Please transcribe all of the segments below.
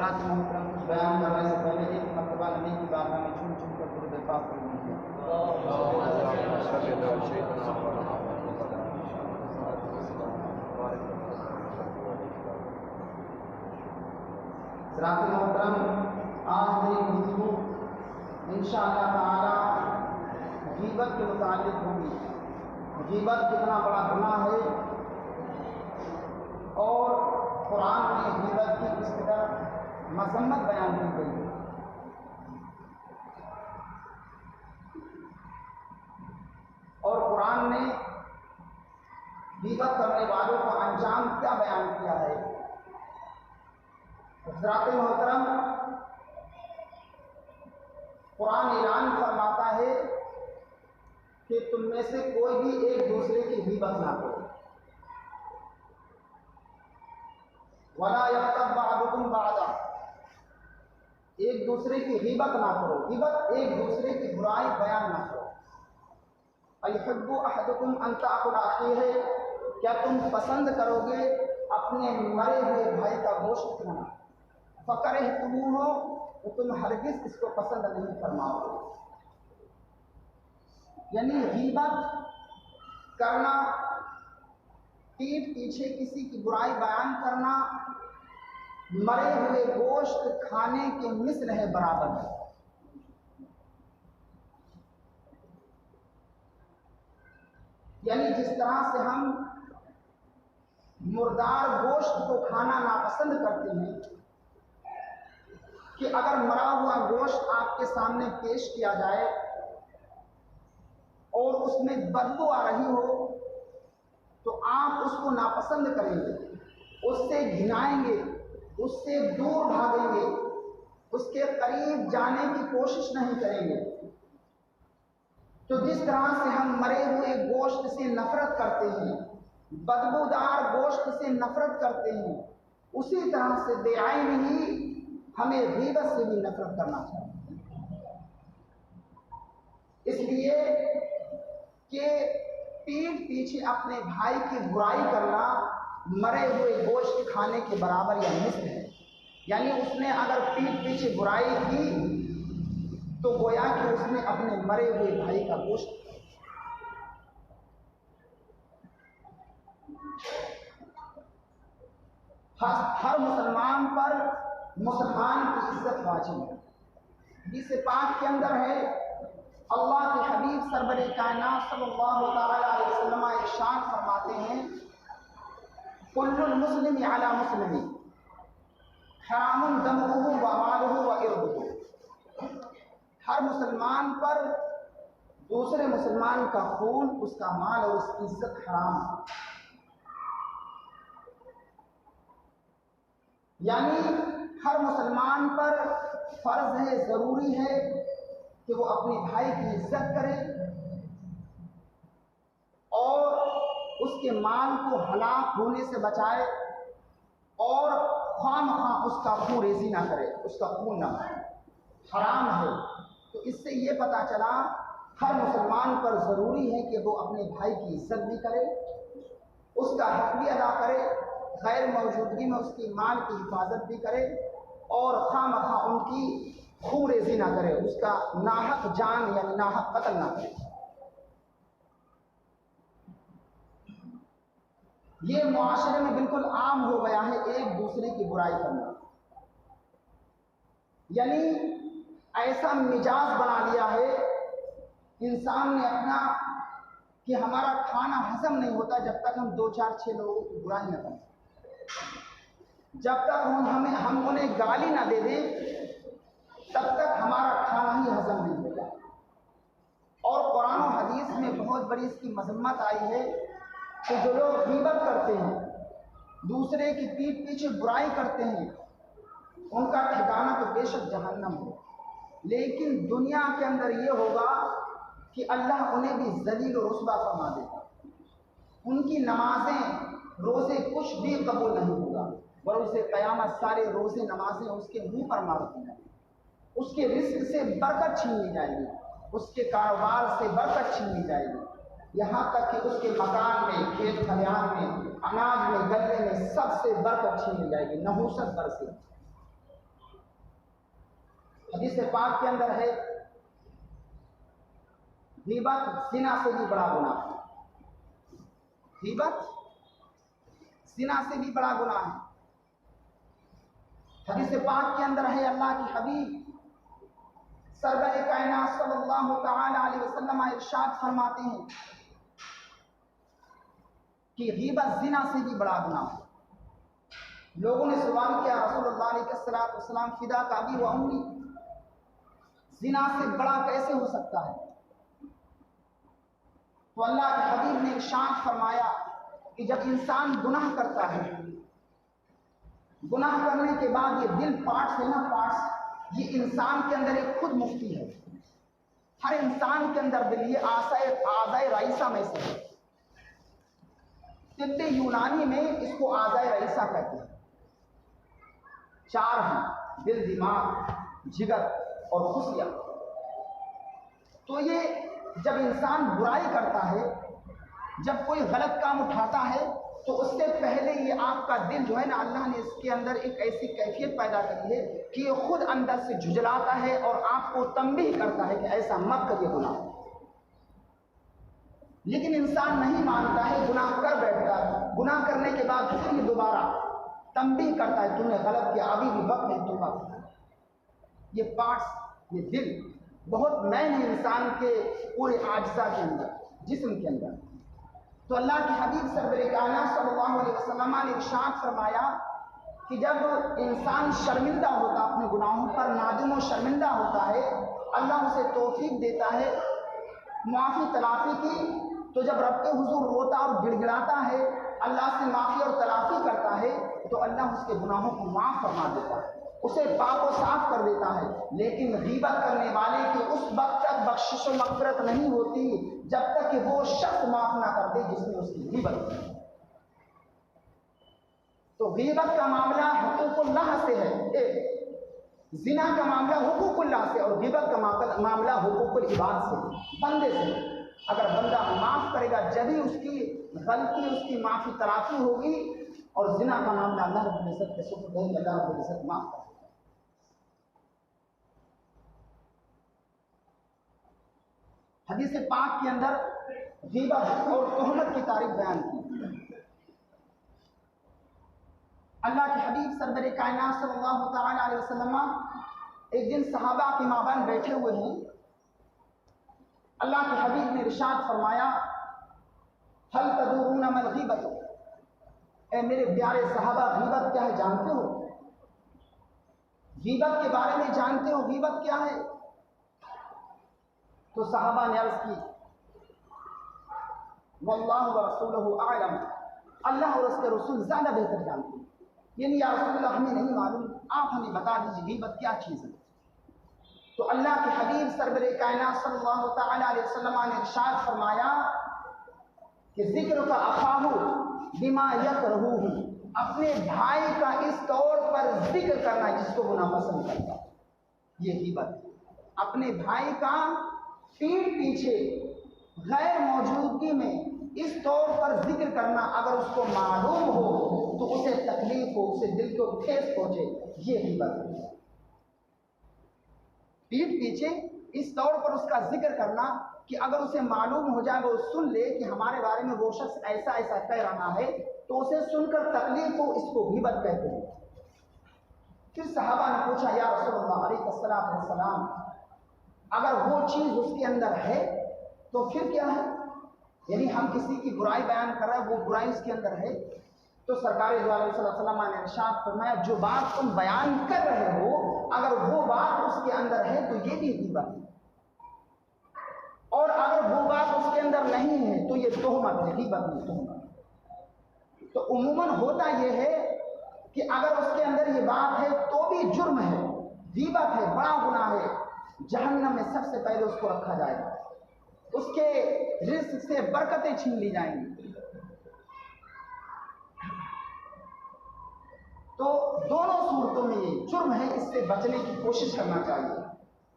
हज़रात मोहतरम कुछ बयान करने से पहले एक मरतबा नबी की बारगाह में छूट छूट कर दुरूद पाक पढ़ लीजिए। हज़रात मोहतरम, आज मेरी गुफ्तगू इंशाअल्लाह ताला गीबत के मुताल्लिक़ होगी। गीबत कितना बड़ा गुनाह है और कुरान में गीबत की किस कदर मज़म्मत बयान की गई है। और कुरान ने गीबत करने वालों को अंजाम क्या बयान किया है। हज़रात मोहतरम, कुरान ऐलान फरमाता है कि तुम में से कोई भी एक दूसरे की गीबत ना करो। वला यग़्तब बअदुकुम बअदा, एक दूसरे की गीबत ना करो। गीबत एक दूसरे की बुराई बयान ना करो। अयहुब्बु अहदुकुम अन ताकुला अखीहि, क्या तुम पसंद करोगे अपने मरे हुए भाई का गोश्त खाना। फकरहतुमूहु, तो तुम हरगिज़ इसको पसंद नहीं फरमाओगे। यानी गीबत करना, पीठ पीछे किसी की बुराई बयान करना, मरे हुए गोश्त खाने के मिस्ल है, बराबर है। यानी जिस तरह से हम मुर्दार गोश्त को खाना नापसंद करते हैं कि अगर मरा हुआ गोश्त आपके सामने पेश किया जाए और उसमें बदबू आ रही हो तो आप उसको नापसंद करेंगे, उससे घिनाएंगे, उससे दूर भागेंगे, उसके करीब जाने की कोशिश नहीं करेंगे। तो जिस तरह से हम मरे हुए गोश्त से नफरत करते हैं, बदबूदार गोश्त से नफरत करते हैं, उसी तरह से बेआईन ही हमें गीबत से भी नफरत करना चाहिए। इसलिए कि पीठ पीछे अपने भाई की बुराई करना मरे हुए गोश्त खाने के बराबर या मिस्ल है। यानी उसने अगर पीठ पीछे बुराई की तो गोया कि उसने अपने मरे हुए भाई का गोश्त। हर मुसलमान पर मुसलमान की इज्जत वाजिब है। हदीस पाक के अंदर है, अल्लाह के हबीब सरवर कायनात सल्लल्लाहु अलैहि वसल्लम इरशाद फरमाते हैं, कुल्लुल मुस्लिमी अला मुस्लिमी हरामुन दमुहु व मालुहु व इर्दुहु। हर मुसलमान पर दूसरे मुसलमान का खून, उसका माल और उसकी इज्जत हराम है। यानी हर मुसलमान पर फर्ज है, ज़रूरी है कि वो अपने भाई की इज्जत करे और उसके माल को हलाक होने से बचाए और ख़ामख़ाह उसका खून रेज़ी ना करे, उसका खून ना मारे, हराम है। तो इससे ये पता चला हर मुसलमान पर ज़रूरी है कि वो अपने भाई की इज्जत भी करे, उसका हक भी अदा करे, गैर मौजूदगी में उसकी माल की हिफाजत भी करे और खामखा उनकी खून रेज़ी ना करे, उसका नाहक जान यानी नाहक कत्ल ना करे। ये मुआशरे में बिल्कुल आम हो गया है एक दूसरे की बुराई करना। यानी ऐसा मिजाज बना लिया है इंसान ने अपना कि हमारा खाना हजम नहीं होता जब तक हम 2-4-6 लोगों की बुराई न करें, जब तक हम उन्हें गाली ना दे दें तब तक हमारा खाना ही हजम नहीं होगा। और कुरान और हदीस में बहुत बड़ी इसकी मजम्मत आई है कि जो लोग गीबत करते हैं, दूसरे की पीठ पीछे बुराई करते हैं, उनका ठिकाना तो बेशक जहन्नम हो। लेकिन दुनिया के अंदर ये होगा कि अल्लाह उन्हें भी ज़लील और रुस्वा फरमा देगा। उनकी नमाजें रोज़े कुछ भी कबूल नहीं होगा, बल्कि उसे क़यामत सारे रोज़े नमाजें उसके मुंह पर मारती हैं। उसके रिस्क से बरकत छीन ली जाएगी, उसके कारोबार से बरकत छीन ली जाएगी, यहाँ तक कि उसके मकान में, खेत खलिहान में, अनाज में, गन्ने में सबसे बरकत छीन ली जाएगी, नहुसत बरसेगी। हदीस पाक के अंदर है, गीबत ज़िना से भी बड़ा गुनाह है। गीबत ज़िना से भी बड़ा गुनाह है। हदीस पाक के अंदर है, अल्लाह की हबीब सरवर कायनात सल्लल्लाहु तआला अलैहि वसल्लम इरशाद फरमाते हैं कि गीबत ज़िना से भी बड़ा गुनाह है। लोगों ने सवाल किया, रसूलुल्लाह अलैहि वसल्लम फिदा का अबी व उम्मी, ज़िना से बड़ा कैसे हो सकता है? तो अल्लाह के हबीब ने इरशाद फरमाया कि जब इंसान गुनाह करता है, गुनाह करने के बाद ये दिल पार्ट्स है ना, पार्ट्स, ये इंसान के अंदर एक खुद मुफ्ती है। हर इंसान के अंदर दिल, ये आज़ाए रईसा में से है। तिब्बे यूनानी में इसको आज़ाए रईसा कहते हैं। चार हैं, दिल, दिमाग, जिगर और खुशिया। तो ये जब इंसान बुराई करता है, जब कोई गलत काम उठाता है, तो उससे पहले ये आपका दिल जो है ना, अल्लाह ने इसके अंदर एक ऐसी कैफियत पैदा करी है कि ये खुद अंदर से झुंझलाता है और आपको तंबीह करता है कि ऐसा मत करिए गुनाह। लेकिन इंसान नहीं मानता है, गुनाह कर बैठता है। गुनाह करने के बाद फिर ये दोबारा तंबीह करता है, तुमने गलत किया, अभी भी वक्त है तौबा करो। ये पार्ट्स, ये दिल बहुत मैन है इंसान के पूरे आज्जा के अंदर, जिस्म के अंदर। तो अल्लाह के हबीब सरवर कायनात सल्लल्लाहु अलैहि वसल्लम ने इरशाद फरमाया कि जब इंसान शर्मिंदा होता, अपने गुनाहों पर नादिम और शर्मिंदा होता है, अल्लाह उसे तौफीक देता है माफ़ी तलाफ़ी की। तो जब रब के हुजूर रोता और गिड़गिड़ाता है, अल्लाह से माफ़ी और तलाफ़ी करता है, तो अल्लाह उसके गुनाहों को माफ़ फरमा देता है, उसे पाक और साफ कर देता है। लेकिन गीबत करने वाले की उस वक्त तक बख्शिश और मग़फ़िरत नहीं होती जब तक कि वो शख्स माफ़ ना कर दे जिसने उसकी गीबत की। तो गीबत का मामला हुकूकुल्लाह से है, ज़िना का मामला हुकूकुल्लाह से, और गीबत का मामला हुकूकुल इबाद से, बंदे से। अगर बंदा माफ़ करेगा जब ही उसकी गलती, उसकी माफ़ी तलाफ़ी होगी। और ज़िना का मामला अल्लाह रब्बुल इज़्ज़त के सुपुर्द है, अल्लाह रब्बुल इज़्ज़त माफ़ करेगा। हदीस पाक के अंदर गीबत और तोहमत की तारीफ बयान की। अल्लाह के हबीब सरवर कायनात सल्लल्लाहु तआला अलैहि वसल्लम एक दिन सहाबा के माबैन बैठे हुए हैं। अल्लाह के हबीब ने इरशाद फरमाया, हल तदूरुना मल गीबत, ए मेरे प्यारे सहाबा, गीबत क्या है जानते हो? गीबत के बारे में जानते हो? गीबत क्या है? तो सहाबा ने अर्ज की, वल्लाहु व रसूलुहु आलम, अल्लाह और उसके रसूल ज़्यादा बेहतर जानते हैं। यानी या रसूलल्लाह, हमें नहीं मालूम, आप हमें बता दीजिए गीबत क्या चीज़ है। तो अल्लाह के हबीब सरवर कायनात सल्लल्लाहु तआला अलैहि वसल्लम ने इरशाद फरमाया कि ज़िक्र का अखाहु बिमा यकरहू, अपने भाई का इस तौर पर जिक्र करना जिसको वो नापसंद करता है, ये गीबत। अपने भाई का पीठ पीछे गैर मौजूदगी में इस तौर पर जिक्र करना, अगर उसको मालूम हो तो उसे तकलीफ हो, उसे दिल को ठेस पहुंचे, ये गीबत है। पीठ पीछे इस तौर पर उसका जिक्र करना कि अगर उसे मालूम हो जाए, वो सुन ले कि हमारे बारे में वो शख्स ऐसा ऐसा कह रहा है, तो उसे सुनकर तकलीफ हो, इसको गीबत कहते हैं। फिर सहाबा ने पूछा, या रसूलल्लाह अलैहि सलाम, अगर वो चीज़ उसके अंदर है तो फिर क्या है? यानी हम किसी की बुराई बयान कर रहे हैं, वो बुराई उसके अंदर है। तो सरकार दो आलम सल्लल्लाहु अलैहि वसल्लम ने इरशाद फरमाया, जो बात तुम बयान कर रहे हो, अगर वो बात उसके अंदर है तो ये भी गीबत है, और अगर वो बात उसके अंदर नहीं है तो ये तोहमत है, गीबत नहीं, तोहमत। तो उमूमन होता ये है कि अगर उसके अंदर ये बात है तो भी जुर्म है, गीबत है, बड़ा गुनाह है, जहन्नम में सबसे पहले उसको रखा जाएगा, उसके रिज़्क़ से बरकतें छीन ली जाएंगी। तो दोनों सूरतों में ये जुर्म है, इससे बचने की कोशिश करना चाहिए।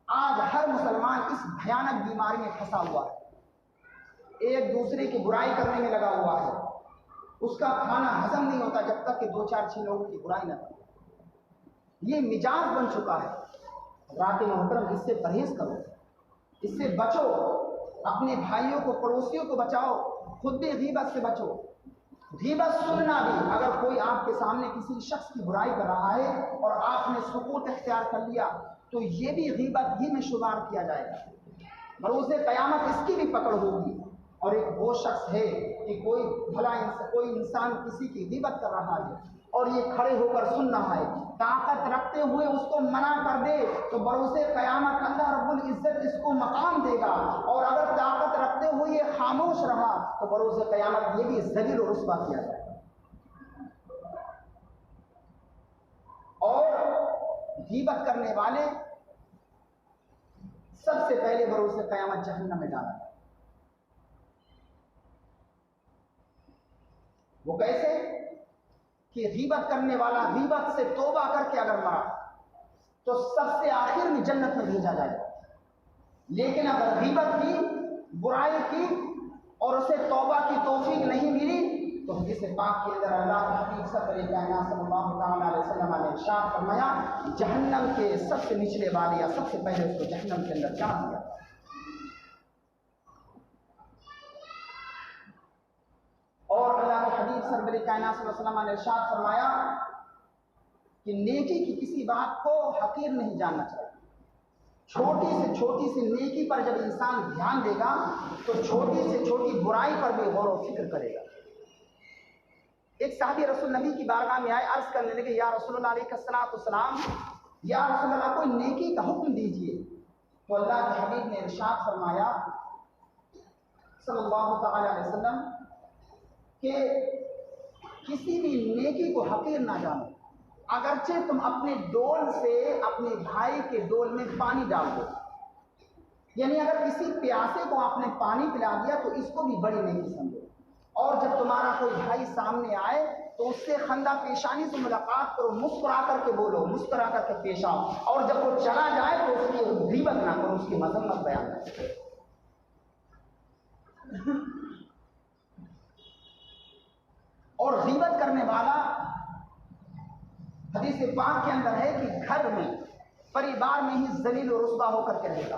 आज हर मुसलमान इस भयानक बीमारी में फंसा हुआ है, एक दूसरे की बुराई करने में लगा हुआ है, उसका खाना हजम नहीं होता जब तक कि 2-4-6 लोगों की बुराई न करे। ये मिजाज बन चुका है। रात मोहतरम, इससे परहेज करो, इससे बचो, अपने भाइयों को, पड़ोसियों को बचाओ, खुद भी गीबत से बचो। गीबत सुनना भी, अगर कोई आपके सामने किसी शख्स की बुराई कर रहा है और आपने सुकूत इख्तियार कर लिया तो ये भी गीबत ही में शुमार किया जाएगा। बरोज़े क़यामत इसकी भी पकड़ होगी। और एक वो शख्स है कि कोई कोई इंसान किसी की गीबत कर रहा है और ये खड़े होकर सुन रहा है, ताकत रखते हुए उसको मना कर दे तो बरोज़े क़यामत अल्लाह रब्बुल इज़्ज़त इसको मकाम देगा। और अगर ताकत रखते हुए ये खामोश रहा तो बरोज़े क़यामत ये भी ज़लील और रुस्वा किया जाएगा। और गीबत करने वाले सबसे पहले बरोज़े क़यामत जहन्नम में डाला। वो कैसे कि गीबत करने वाला गीबत से तौबा करके अगर मरा तो सबसे आखिर में जन्नत में भेजा जाएगा। लेकिन अगर गीबत की, बुराई की और उसे तौबा की तौफीक नहीं मिली तो हदीस पाक के अंदर अल्लाह के हबीब सल्लल्लाहु अलैहि वसल्लम ने इरशाद फरमाया, जहन्नम के सबसे निचले वाले या सबसे पहले उसको जहन्नम के अंदर डाल दिया। और अल्लाह के हबीब सल्लल्लाहु अलैहि वसल्लम ने इरशाद फरमाया कि नेकी की किसी बात को हकीर नहीं जानना चाहिए। छोटी से नेकी पर जब इंसान ध्यान देगा तो छोटी से छोटी बुराई पर भी गौर और फिक्र करेगा। एक साहबी रसूल नबी की बारगाह में आए, अर्ज करने लगे, या रसूलुल्लाह अलैहिस्सलाम, या रसूलुल्लाह कोई नेकी का हुक्म दीजिए। तो अल्लाह के हबीब ने इरशाद फरमाया सल्लल्लाहु अलैहि वसल्लम कि किसी भी नेकी को हकीर ना जानो, अगरचे तुम अपने डोल से अपने भाई के डोल में पानी डाल दो। यानी अगर किसी प्यासे को आपने पानी पिला दिया तो इसको भी बड़ी नेकी समझो। और जब तुम्हारा कोई भाई सामने आए तो उससे खंदा पेशानी से मुलाकात करो, मुस्कुरा करके बोलो, मुस्कुरा करके पेश आओ। और जब वो चला जाए तो उसकी गीबत ना करो, उसकी मजम्मत बयान ना करो। और गीबत करने वाला, हदीस पाक के अंदर है कि घर में, परिवार में ही जलील और रुस्वा होकर के रहेगा।